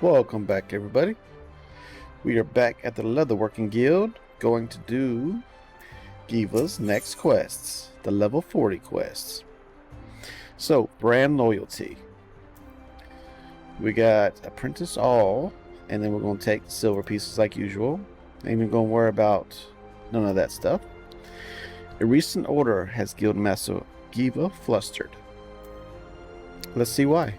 Welcome back, everybody. We are back at the Leatherworking Guild, going to do Giva's next quests, the level 40 quests. So, brand loyalty. We got apprentice all, and then we're going to take the silver pieces like usual. Ain't even going to worry about none of that stuff. A recent order has Guildmaster Giva flustered. Let's see why.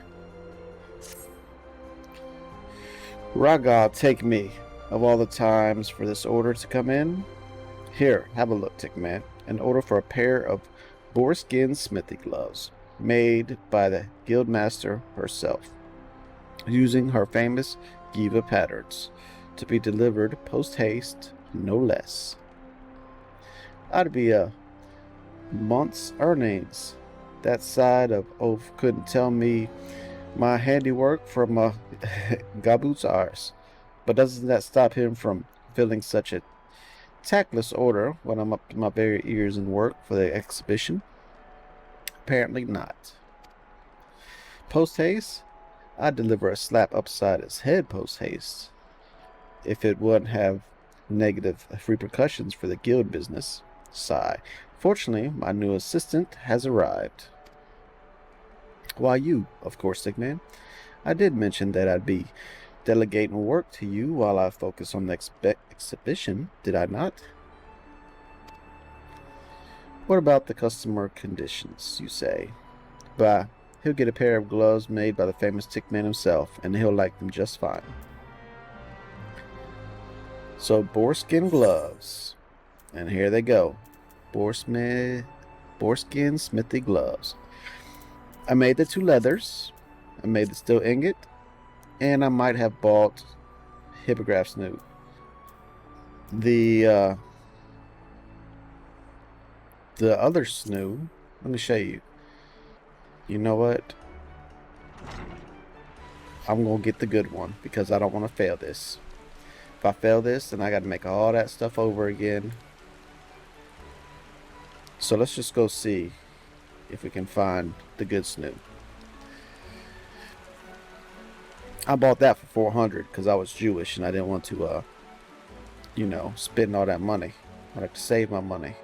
Raga, take me. Of all the times for this order to come in, here, have a look, Tickman. An order for a pair of boarskin smithy gloves, made by the guildmaster herself, using her famous Giva patterns, to be delivered post-haste, no less. I'd be a month's earnings. That side of oaf couldn't tell me my handiwork from a Gaboot's ours. But doesn't that stop him from filling such a tactless order when I'm up to my very ears in work for the exhibition? Apparently not. Post-haste? I'd deliver a slap upside his head post-haste, if it wouldn't have negative repercussions for the guild business. Sigh. Fortunately, my new assistant has arrived. Why, you, of course, Stickman. I did mention that I'd be delegating work to you while I focus on the exhibition, did I not? What about the customer conditions, you say? Bah, he'll get a pair of gloves made by the famous Tickman himself, and he'll like them just fine. So, boarskin gloves. And here they go. Boarskin smithy gloves. I made the two leathers. I made the steel ingot. And I might have bought Hippogriff Snoot. The other Snoot, let me show you. You know what? I'm going to get the good one because I don't want to fail this. If I fail this, then I got to make all that stuff over again. So let's just go see if we can find the good Snoot. I bought that for 400 because I was Jewish and I didn't want to, spend all that money. I like to save my money.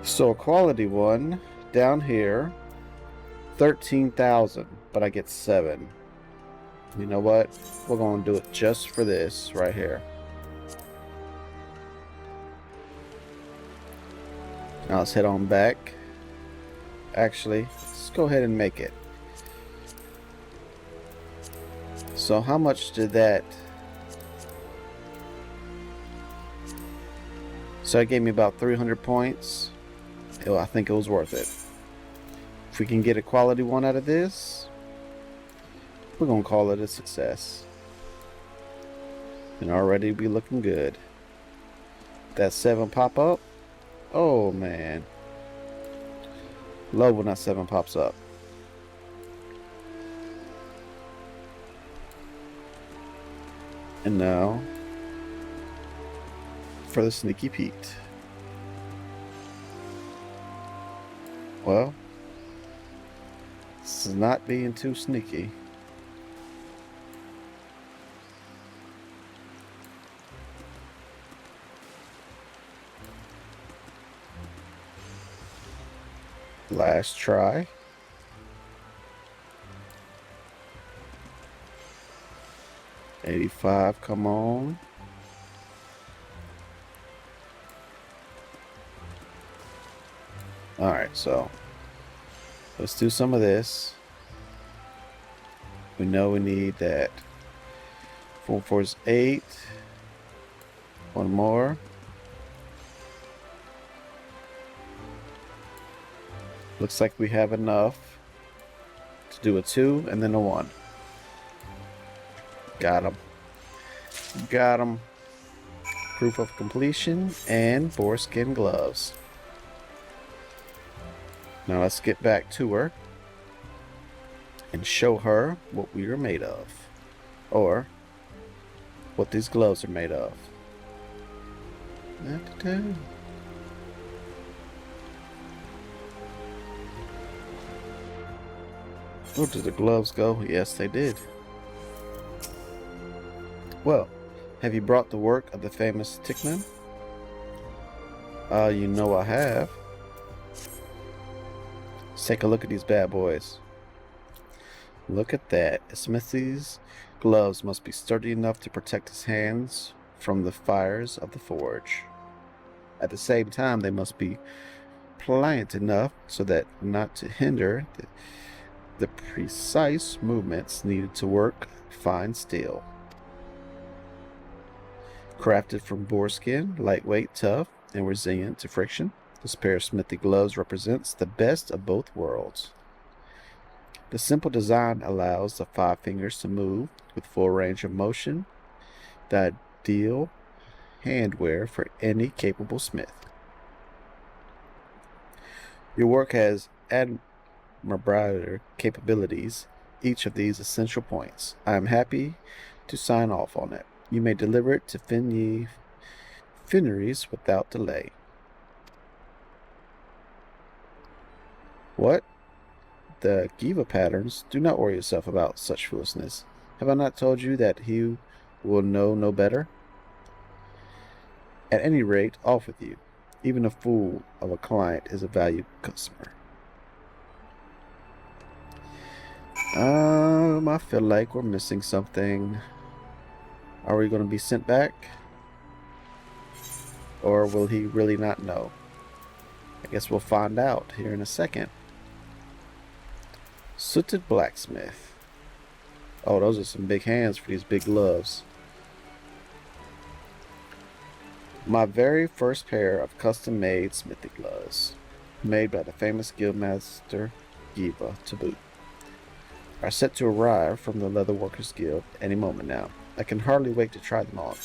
So a quality one down here, 13,000, but I get 7. You know what? We're going to do it just for this right here. Now let's head on back. Actually, let's go ahead and make it. So how much did that? So it gave me about 300 points. I think it was worth it. If we can get a quality one out of this, we're going to call it a success. And already be looking good. That 7 pop up. Oh man. Love when that 7 pops up. And now for the sneaky Pete. Well, this is not being too sneaky. Last try. $85, come on. Alright, so let's do some of this. We know we need that 4 4 is 8. One more. Looks like we have enough to do a 2 and then a 1. Got him. Got him. Proof of completion and boarskin gloves. Now let's get back to her and show her what we are made of. Or what these gloves are made of. Where did the gloves go? Yes, they did. Well, have you brought the work of the famous Tickman? You know I have. Let's take a look at these bad boys. Look at that. A smithy's gloves must be sturdy enough to protect his hands from the fires of the forge. At the same time, they must be pliant enough so that not to hinder the precise movements needed to work fine steel. Crafted from boar skin, lightweight, tough, and resilient to friction, this pair of smithy gloves represents the best of both worlds. The simple design allows the 5 fingers to move with full range of motion, the ideal handwear for any capable smith. Your work has admirable capabilities, each of these essential points. I am happy to sign off on it. You may deliver it to Fineries without delay. What? The Giva patterns? Do not worry yourself about such foolishness. Have I not told you that he will know no better? At any rate, off with you. Even a fool of a client is a valued customer. I feel like we're missing something. Are we going to be sent back? Or will he really not know? I guess we'll find out here in a second. Sooted blacksmith. Oh, those are some big hands for these big gloves. My very first pair of custom-made smithy gloves, made by the famous guildmaster Giva to boot, are set to arrive from the Leather Workers Guild any moment now. I can hardly wait to try them on.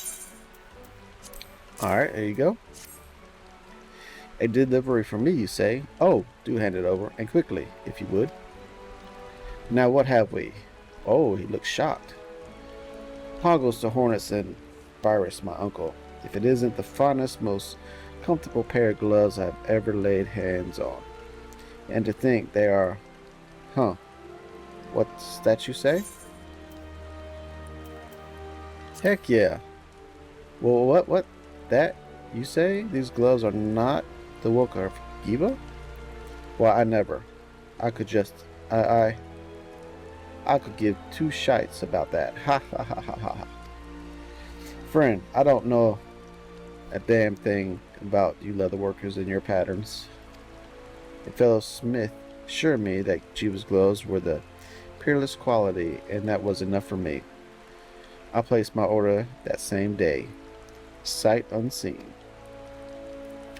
Alright, there you go. A delivery for me, you say? Oh, do hand it over, and quickly, if you would. Now what have we? Oh, he looks shocked. Hoggles to Hornets and Virus, my uncle. If it isn't the finest, most comfortable pair of gloves I've ever laid hands on. And to think they are... Huh. What's that you say? Heck yeah. Well, what? That you say? These gloves are not the work of Giva? Well, I never. I could just... I could give 2 shites about that. Ha ha ha ha ha. Friend, I don't know a damn thing about you leather workers and your patterns. A fellow smith assured me that Giva's gloves were the peerless quality, and that was enough for me. I placed my order that same day, sight unseen.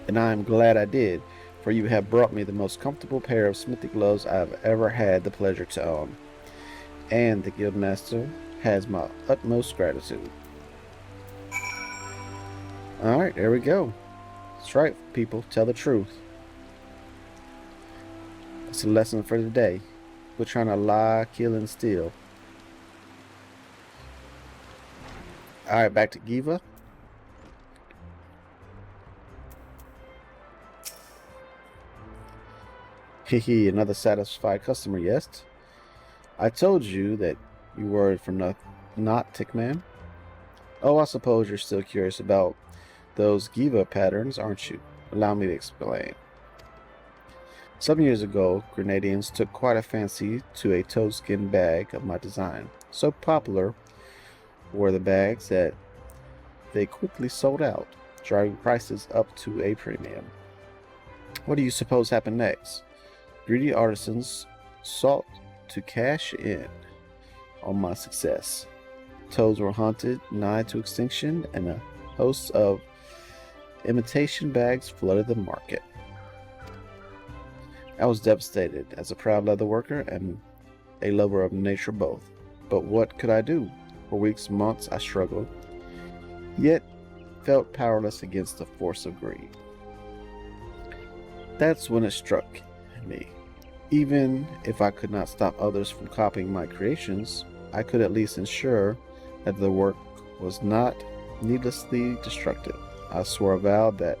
And I am glad I did, for you have brought me the most comfortable pair of smithy gloves I have ever had the pleasure to own. And the guildmaster has my utmost gratitude. Alright, there we go. That's right, people. Tell the truth. That's a lesson for the day. We're trying to lie, kill, and steal. Alright, back to Giva. Hehe, another satisfied customer, yes? I told you that you were from not Tickman. Oh, I suppose you're still curious about those Giva patterns, aren't you? Allow me to explain. Some years ago, Grenadians took quite a fancy to a toadskin bag of my design. So popular were the bags that they quickly sold out, driving prices up to a premium. What do you suppose happened next? Greedy artisans sought to cash in on my success. Toads were hunted nigh to extinction, and a host of imitation bags flooded the market. I was devastated as a proud leather worker and a lover of nature both. But what could I do? For weeks, months, I struggled, yet felt powerless against the force of greed. That's when it struck me. Even if I could not stop others from copying my creations, I could at least ensure that the work was not needlessly destructive. I swore a vow that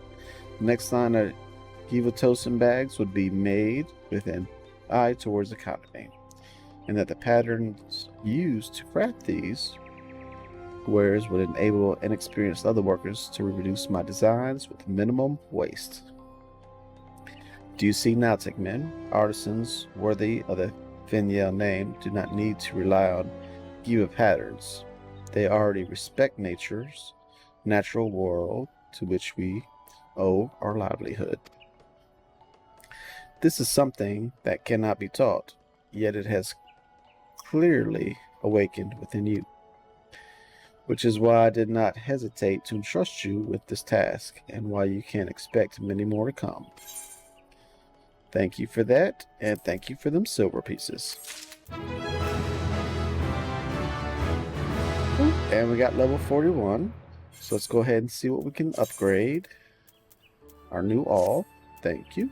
next time I Giva toasting bags would be made with an eye towards economy. and that the patterns used to craft these wares would enable inexperienced leather workers to reproduce my designs with minimum waste. Do you see now, Tech Men? Artisans worthy of the Finiel name do not need to rely on Giva patterns. They already respect nature's natural world to which we owe our livelihood. This is something that cannot be taught, yet it has clearly awakened within you, which is why I did not hesitate to entrust you with this task, and why you can expect many more to come. Thank you for that, and thank you for them silver pieces. And we got level 41, so let's go ahead and see what we can upgrade. Our new all, thank you.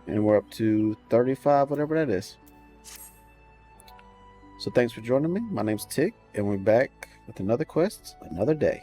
And we're up to 35, whatever that is. So thanks for joining me. My name's Tick, and we're back with another quest, another day.